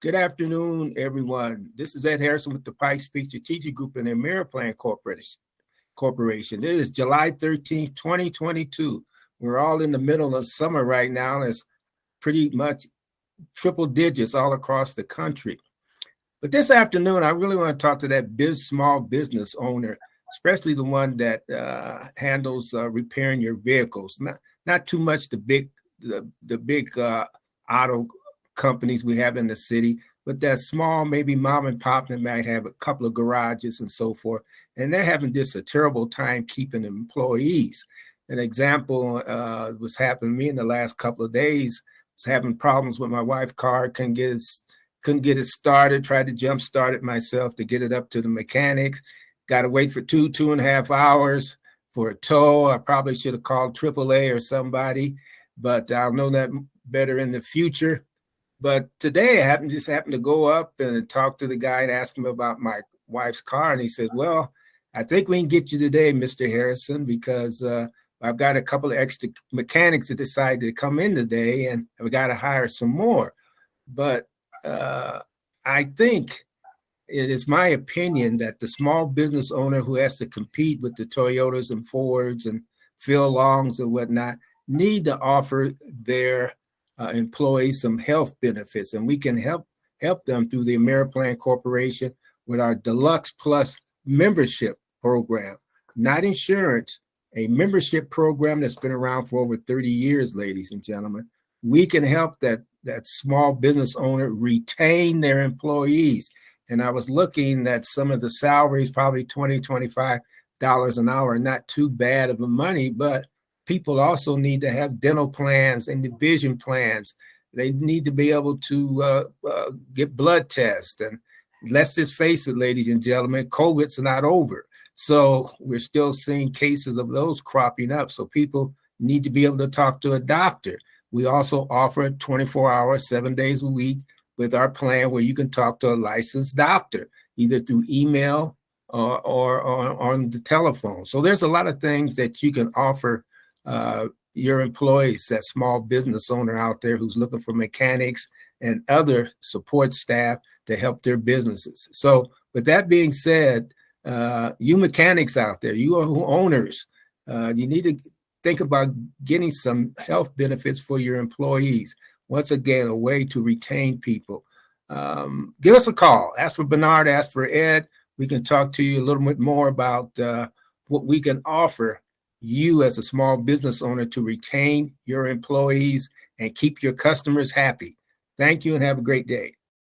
Good afternoon, everyone. This is Ed Harrison with the Pikes Peak Strategic Group and the Ameriplan Corporation. It is July 13th, 2022. We're all in the middle of summer right now. It's pretty much triple digits all across the country. But this afternoon, I really want to talk to that small business owner, especially the one that handles repairing your vehicles. Not too much the big auto companies we have in the city, but that small, maybe mom and pop that might have a couple of garages and so forth. And they're having just a terrible time keeping employees. An example was happening to me in the last couple of days. I was having problems with my wife's car, couldn't get it started, tried to jump start it myself to get it up to the mechanics. Got to wait for 2.5 hours for a tow. I probably should have called AAA or somebody, but I'll know that better in the future. But today I just happened to go up and talk to the guy and ask him about my wife's car. And he said, well, I think we can get you today, Mr. Harrison, because I've got a couple of extra mechanics that decided to come in today and I've got to hire some more. But I think it is my opinion that the small business owner who has to compete with the Toyotas and Fords and Phil Longs and whatnot need to offer their employees some health benefits, and we can help them through the Ameriplan Corporation with our Deluxe Plus membership program. Not insurance, a membership program that's been around for over 30 years, ladies and gentlemen. We can help that small business owner retain their employees. And I was looking at some of the salaries, probably $20, $25 an hour, not too bad of a money, but people also need to have dental plans and vision plans. They need to be able to get blood tests. And let's just face it, ladies and gentlemen, COVID's not over. So we're still seeing cases of those cropping up. So people need to be able to talk to a doctor. We also offer a 24-hour, 7 days a week with our plan where you can talk to a licensed doctor, either through email or on the telephone. So there's a lot of things that you can offer your employees, that small business owner out there who's looking for mechanics and other support staff to help their businesses. So with that being said, you mechanics out there, you owners, you need to think about getting some health benefits for your employees. Once again, a way to retain people. Give us a call. Ask for Bernard, ask for Ed. We can talk to you a little bit more about what we can offer you as a small business owner to retain your employees and keep your customers happy. Thank you and have a great day.